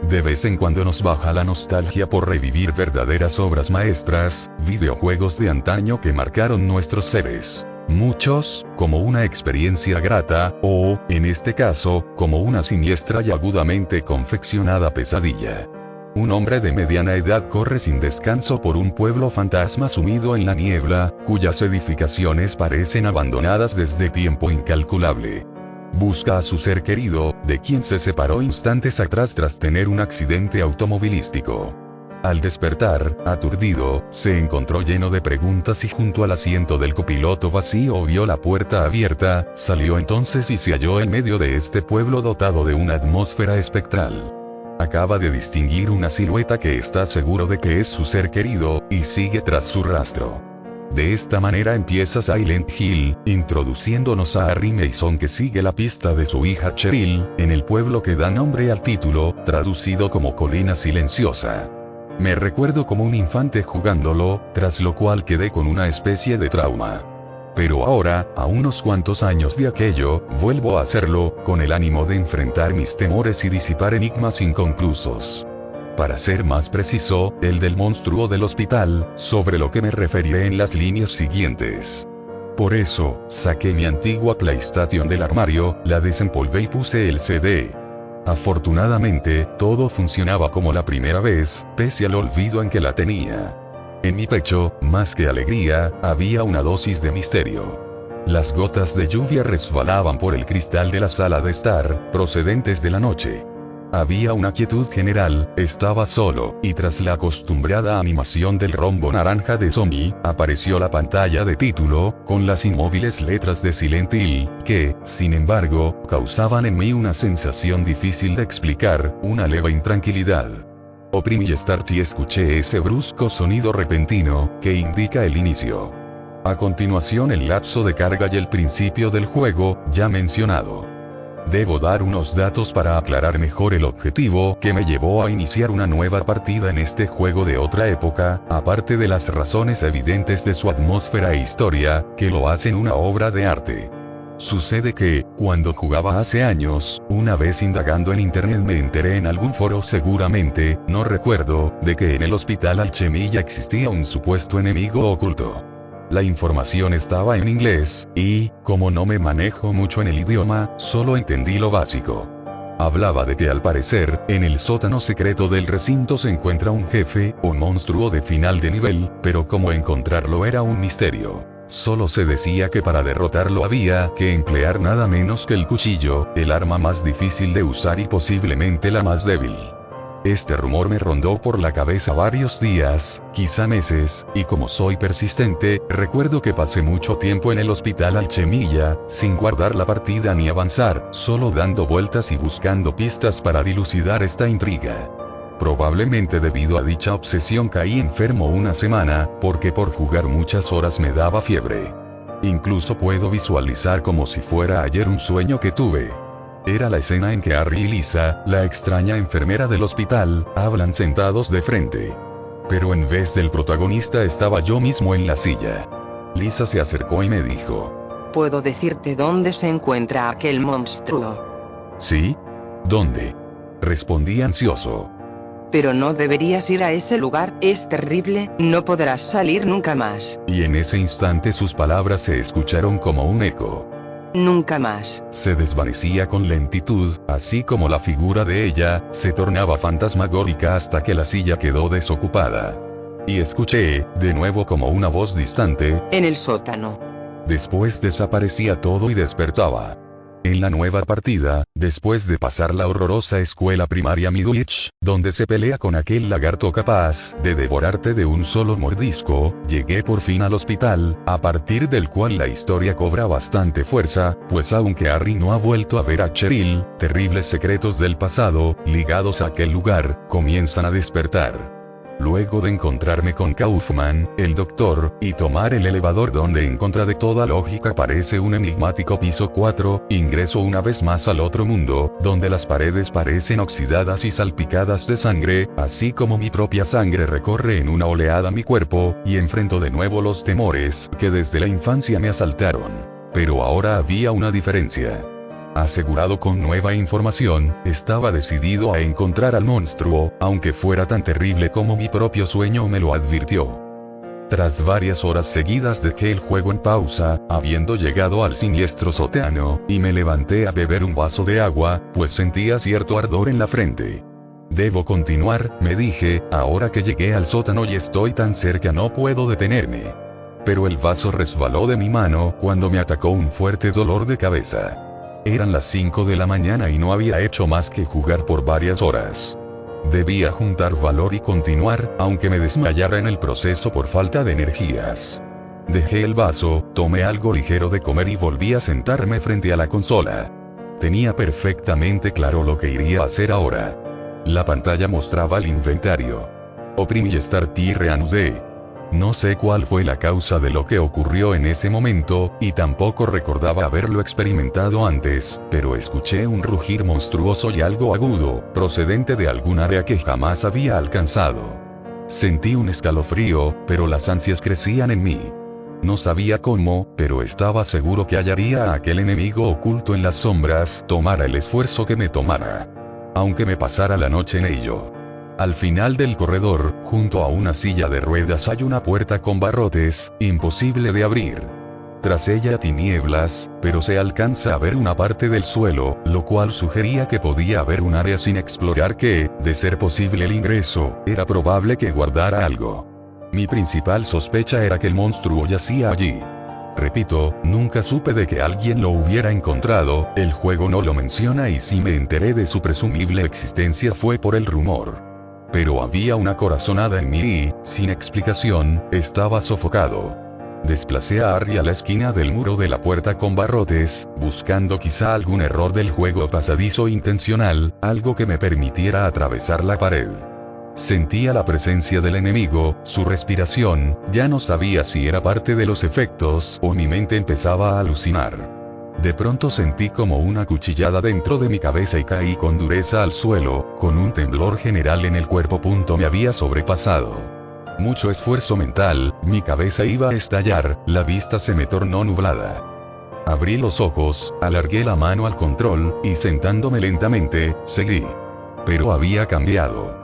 de vez en cuando nos baja la nostalgia por revivir verdaderas obras maestras, videojuegos de antaño que marcaron nuestros seres. Muchos, como una experiencia grata, o, en este caso, como una siniestra y agudamente confeccionada pesadilla. Un hombre de mediana edad corre sin descanso por un pueblo fantasma sumido en la niebla, cuyas edificaciones parecen abandonadas desde tiempo incalculable. Busca a su ser querido, de quien se separó instantes atrás tras tener un accidente automovilístico. Al despertar, aturdido, se encontró lleno de preguntas y junto al asiento del copiloto vacío vio la puerta abierta, salió entonces y se halló en medio de este pueblo dotado de una atmósfera espectral. Acaba de distinguir una silueta que está seguro de que es su ser querido, y sigue tras su rastro. De esta manera empieza Silent Hill, introduciéndonos a Harry Mason que sigue la pista de su hija Cheryl, en el pueblo que da nombre al título, traducido como Colina Silenciosa. Me recuerdo como un infante jugándolo, tras lo cual quedé con una especie de trauma. Pero ahora, a unos cuantos años de aquello, vuelvo a hacerlo, con el ánimo de enfrentar mis temores y disipar enigmas inconclusos. Para ser más preciso, el del monstruo del hospital, sobre lo que me referiré en las líneas siguientes. Por eso, saqué mi antigua PlayStation del armario, la desempolvé y puse el CD. Afortunadamente, todo funcionaba como la primera vez, pese al olvido en que la tenía. En mi pecho, más que alegría, había una dosis de misterio. Las gotas de lluvia resbalaban por el cristal de la sala de estar, procedentes de la noche. Había una quietud general, estaba solo, y tras la acostumbrada animación del rombo naranja de Sony, apareció la pantalla de título, con las inmóviles letras de Silent Hill, que, sin embargo, causaban en mí una sensación difícil de explicar, una leve intranquilidad. Oprimí Start y escuché ese brusco sonido repentino, que indica el inicio. A continuación el lapso de carga y el principio del juego, ya mencionado. Debo dar unos datos para aclarar mejor el objetivo que me llevó a iniciar una nueva partida en este juego de otra época, aparte de las razones evidentes de su atmósfera e historia, que lo hacen una obra de arte. Sucede que, cuando jugaba hace años, una vez indagando en internet me enteré en algún foro seguramente, no recuerdo, de que en el hospital Alchemilla existía un supuesto enemigo oculto. La información estaba en inglés, y, como no me manejo mucho en el idioma, solo entendí lo básico. Hablaba de que al parecer, en el sótano secreto del recinto se encuentra un jefe, o monstruo de final de nivel, pero cómo encontrarlo era un misterio. Solo se decía que para derrotarlo había que emplear nada menos que el cuchillo, el arma más difícil de usar y posiblemente la más débil. Este rumor me rondó por la cabeza varios días, quizá meses, y como soy persistente, recuerdo que pasé mucho tiempo en el hospital Alchemilla, sin guardar la partida ni avanzar, solo dando vueltas y buscando pistas para dilucidar esta intriga. Probablemente debido a dicha obsesión caí enfermo una semana, porque por jugar muchas horas me daba fiebre. Incluso puedo visualizar como si fuera ayer un sueño que tuve. Era la escena en que Harry y Lisa, la extraña enfermera del hospital, hablan sentados de frente. Pero en vez del protagonista estaba yo mismo en la silla. Lisa se acercó y me dijo: ¿Puedo decirte dónde se encuentra aquel monstruo? ¿Sí? ¿Dónde? Respondí ansioso. Pero no deberías ir a ese lugar, es terrible, no podrás salir nunca más. Y en ese instante sus palabras se escucharon como un eco. Nunca más. Se desvanecía con lentitud, así como la figura de ella, se tornaba fantasmagórica hasta que la silla quedó desocupada. Y escuché, de nuevo como una voz distante, en el sótano. Después desaparecía todo y despertaba. En la nueva partida, después de pasar la horrorosa escuela primaria Midwich, donde se pelea con aquel lagarto capaz de devorarte de un solo mordisco, llegué por fin al hospital, a partir del cual la historia cobra bastante fuerza, pues aunque Harry no ha vuelto a ver a Cheryl, terribles secretos del pasado, ligados a aquel lugar, comienzan a despertar. Luego de encontrarme con Kaufman, el doctor, y tomar el elevador donde en contra de toda lógica aparece un enigmático piso 4, ingreso una vez más al otro mundo, donde las paredes parecen oxidadas y salpicadas de sangre, así como mi propia sangre recorre en una oleada mi cuerpo, y enfrento de nuevo los temores que desde la infancia me asaltaron. Pero ahora había una diferencia. Asegurado con nueva información, estaba decidido a encontrar al monstruo, aunque fuera tan terrible como mi propio sueño me lo advirtió. Tras varias horas seguidas dejé el juego en pausa, habiendo llegado al siniestro sótano, y me levanté a beber un vaso de agua, pues sentía cierto ardor en la frente. Debo continuar, me dije, ahora que llegué al sótano y estoy tan cerca no puedo detenerme. Pero el vaso resbaló de mi mano cuando me atacó un fuerte dolor de cabeza. Eran las 5 de la mañana y no había hecho más que jugar por varias horas. Debía juntar valor y continuar, aunque me desmayara en el proceso por falta de energías. Dejé el vaso, tomé algo ligero de comer y volví a sentarme frente a la consola. Tenía perfectamente claro lo que iría a hacer ahora. La pantalla mostraba el inventario. Oprimí Start y reanudé. No sé cuál fue la causa de lo que ocurrió en ese momento, y tampoco recordaba haberlo experimentado antes, pero escuché un rugir monstruoso y algo agudo, procedente de algún área que jamás había alcanzado. Sentí un escalofrío, pero las ansias crecían en mí. No sabía cómo, pero estaba seguro que hallaría a aquel enemigo oculto en las sombras, tomara el esfuerzo que me tomara. Aunque me pasara la noche en ello. Al final del corredor, junto a una silla de ruedas hay una puerta con barrotes, imposible de abrir. Tras ella tinieblas, pero se alcanza a ver una parte del suelo, lo cual sugería que podía haber un área sin explorar que, de ser posible el ingreso, era probable que guardara algo. Mi principal sospecha era que el monstruo yacía allí. Repito, nunca supe de que alguien lo hubiera encontrado, el juego no lo menciona y si me enteré de su presumible existencia fue por el rumor. Pero había una corazonada en mí y, sin explicación, estaba sofocado. Desplacé a Harry a la esquina del muro de la puerta con barrotes, buscando quizá algún error del juego pasadizo intencional, algo que me permitiera atravesar la pared. Sentía la presencia del enemigo, su respiración, ya no sabía si era parte de los efectos o mi mente empezaba a alucinar. De pronto sentí como una cuchillada dentro de mi cabeza y caí con dureza al suelo, con un temblor general en el cuerpo. Me había sobrepasado. Mucho esfuerzo mental, mi cabeza iba a estallar, la vista se me tornó nublada. Abrí los ojos, alargué la mano al control, y sentándome lentamente, seguí. Pero había cambiado.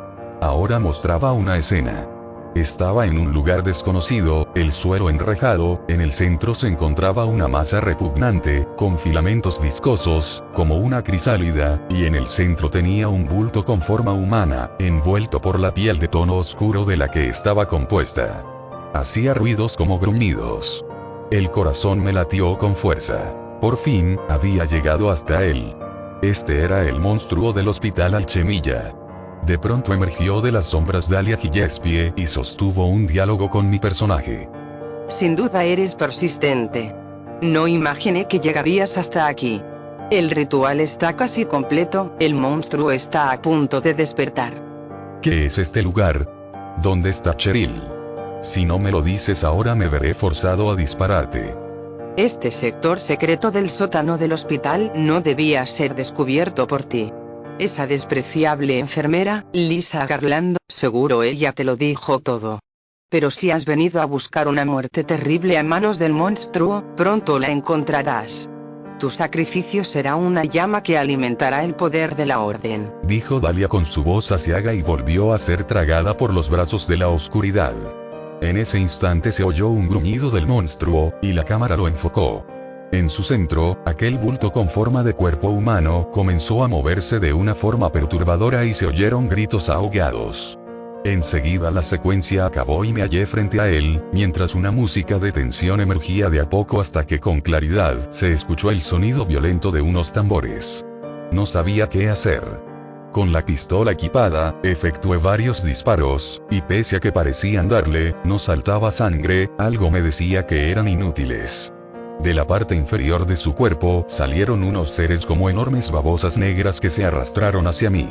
Ahora mostraba una escena. Estaba en un lugar desconocido, el suelo enrejado, en el centro se encontraba una masa repugnante, con filamentos viscosos, como una crisálida, y en el centro tenía un bulto con forma humana, envuelto por la piel de tono oscuro de la que estaba compuesta. Hacía ruidos como gruñidos. El corazón me latió con fuerza. Por fin, había llegado hasta él. Este era el monstruo del Hospital Alchemilla. De pronto emergió de las sombras Dahlia Gillespie y sostuvo un diálogo con mi personaje. Sin duda eres persistente. No imaginé que llegarías hasta aquí. El ritual está casi completo, el monstruo está a punto de despertar. ¿Qué es este lugar? ¿Dónde está Cheryl? Si no me lo dices ahora me veré forzado a dispararte. Este sector secreto del sótano del hospital no debía ser descubierto por ti. Esa despreciable enfermera, Lisa Garland, seguro ella te lo dijo todo. Pero si has venido a buscar una muerte terrible a manos del monstruo, pronto la encontrarás. Tu sacrificio será una llama que alimentará el poder de la orden. Dijo Dahlia con su voz aciaga y volvió a ser tragada por los brazos de la oscuridad. En ese instante se oyó un gruñido del monstruo, y la cámara lo enfocó. En su centro, aquel bulto con forma de cuerpo humano comenzó a moverse de una forma perturbadora y se oyeron gritos ahogados. Enseguida la secuencia acabó y me hallé frente a él, mientras una música de tensión emergía de a poco hasta que con claridad se escuchó el sonido violento de unos tambores. No sabía qué hacer. Con la pistola equipada, efectué varios disparos, y pese a que parecían darle, no saltaba sangre, algo me decía que eran inútiles. De la parte inferior de su cuerpo salieron unos seres como enormes babosas negras que se arrastraron hacia mí.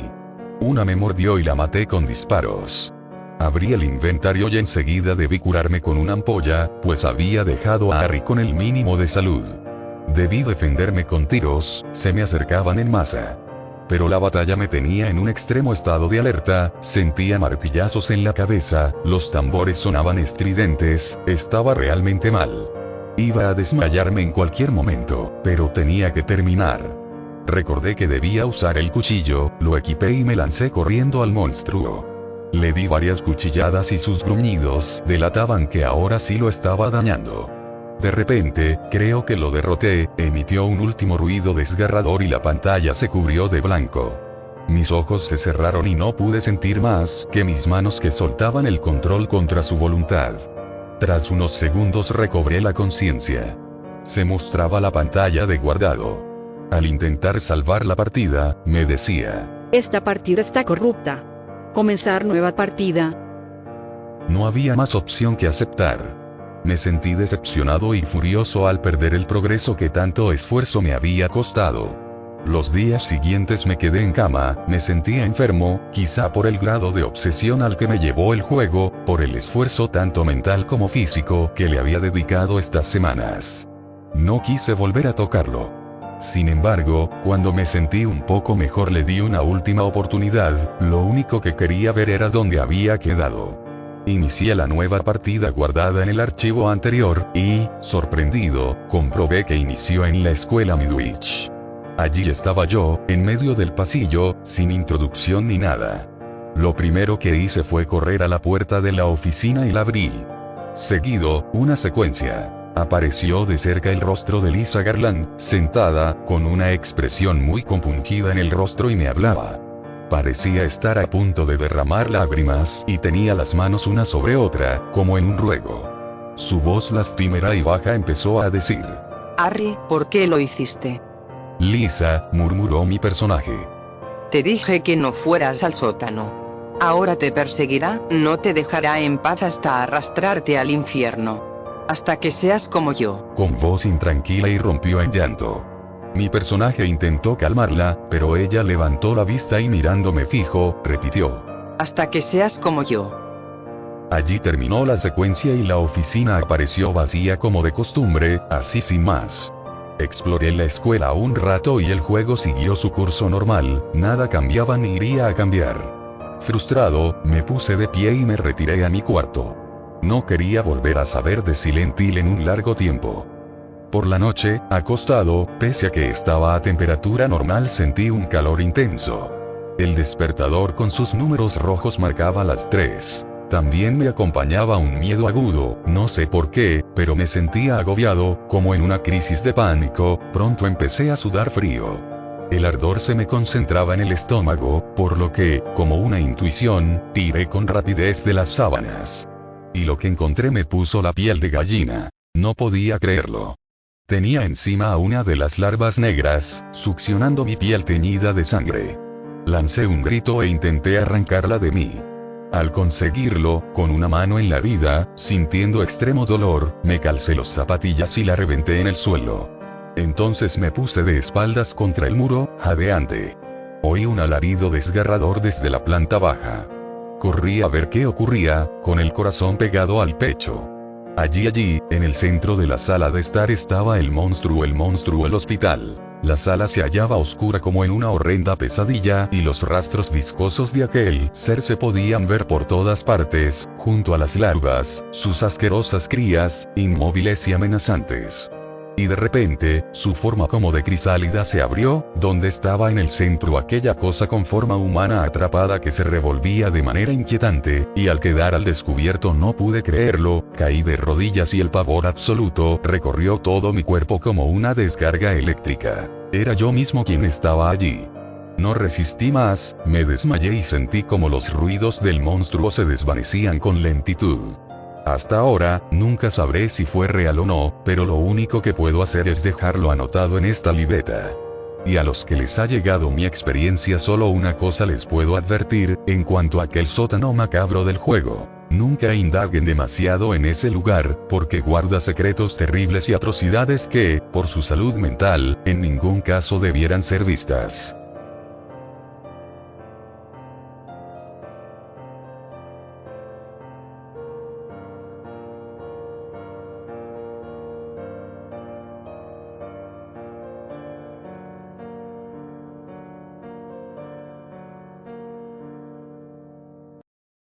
Una me mordió y la maté con disparos. Abrí el inventario y enseguida debí curarme con una ampolla, pues había dejado a Harry con el mínimo de salud. Debí defenderme con tiros, se me acercaban en masa. Pero la batalla me tenía en un extremo estado de alerta, sentía martillazos en la cabeza, los tambores sonaban estridentes, estaba realmente mal. Iba a desmayarme en cualquier momento, pero tenía que terminar. Recordé que debía usar el cuchillo, lo equipé y me lancé corriendo al monstruo. Le di varias cuchilladas y sus gruñidos delataban que ahora sí lo estaba dañando. De repente, creo que lo derroté, emitió un último ruido desgarrador y la pantalla se cubrió de blanco. Mis ojos se cerraron y no pude sentir más que mis manos que soltaban el control contra su voluntad. Tras unos segundos recobré la conciencia. Se mostraba la pantalla de guardado. Al intentar salvar la partida, me decía: esta partida está corrupta. Comenzar nueva partida. No había más opción que aceptar. Me sentí decepcionado y furioso al perder el progreso que tanto esfuerzo me había costado. Los días siguientes me quedé en cama, me sentía enfermo, quizá por el grado de obsesión al que me llevó el juego, por el esfuerzo tanto mental como físico que le había dedicado estas semanas. No quise volver a tocarlo. Sin embargo, cuando me sentí un poco mejor le di una última oportunidad, lo único que quería ver era dónde había quedado. Inicié la nueva partida guardada en el archivo anterior, y, sorprendido, comprobé que inició en la escuela Midwich. Allí estaba yo, en medio del pasillo, sin introducción ni nada. Lo primero que hice fue correr a la puerta de la oficina y la abrí. Seguido, una secuencia. Apareció de cerca el rostro de Lisa Garland, sentada, con una expresión muy compungida en el rostro y me hablaba. Parecía estar a punto de derramar lágrimas y tenía las manos una sobre otra, como en un ruego. Su voz lastimera y baja empezó a decir: Harry, ¿por qué lo hiciste? Lisa, murmuró mi personaje. Te dije que no fueras al sótano. Ahora te perseguirá, no te dejará en paz hasta arrastrarte al infierno. Hasta que seas como yo. Con voz intranquila irrumpió en llanto. Mi personaje intentó calmarla, pero ella levantó la vista y mirándome fijo, repitió: hasta que seas como yo. Allí terminó la secuencia y la oficina apareció vacía como de costumbre, así sin más. Exploré la escuela un rato y el juego siguió su curso normal, nada cambiaba ni iría a cambiar. Frustrado, me puse de pie y me retiré a mi cuarto. No quería volver a saber de Silent Hill en un largo tiempo. Por la noche, acostado, pese a que estaba a temperatura normal sentí un calor intenso. El despertador con sus números rojos marcaba las 3. También me acompañaba un miedo agudo, no sé por qué, pero me sentía agobiado, como en una crisis de pánico, pronto empecé a sudar frío. El ardor se me concentraba en el estómago, por lo que, como una intuición, tiré con rapidez de las sábanas. Y lo que encontré me puso la piel de gallina. No podía creerlo. Tenía encima a una de las larvas negras, succionando mi piel teñida de sangre. Lancé un grito e intenté arrancarla de mí. Al conseguirlo, con una mano en la herida, sintiendo extremo dolor, me calcé los zapatillas y la reventé en el suelo. Entonces me puse de espaldas contra el muro, jadeante. Oí un alarido desgarrador desde la planta baja. Corrí a ver qué ocurría, con el corazón pegado al pecho. Allí, en el centro de la sala de estar estaba el monstruo el hospital. La sala se hallaba oscura como en una horrenda pesadilla y los rastros viscosos de aquel ser se podían ver por todas partes, junto a las larvas, sus asquerosas crías, inmóviles y amenazantes. Y de repente, su forma como de crisálida se abrió, donde estaba en el centro aquella cosa con forma humana atrapada que se revolvía de manera inquietante, y al quedar al descubierto no pude creerlo, caí de rodillas y el pavor absoluto recorrió todo mi cuerpo como una descarga eléctrica. Era yo mismo quien estaba allí. No resistí más, me desmayé y sentí como los ruidos del monstruo se desvanecían con lentitud. Hasta ahora, nunca sabré si fue real o no, pero lo único que puedo hacer es dejarlo anotado en esta libreta. Y a los que les ha llegado mi experiencia solo una cosa les puedo advertir, en cuanto a aquel sótano macabro del juego. Nunca indaguen demasiado en ese lugar, porque guarda secretos terribles y atrocidades que, por su salud mental, en ningún caso debieran ser vistas.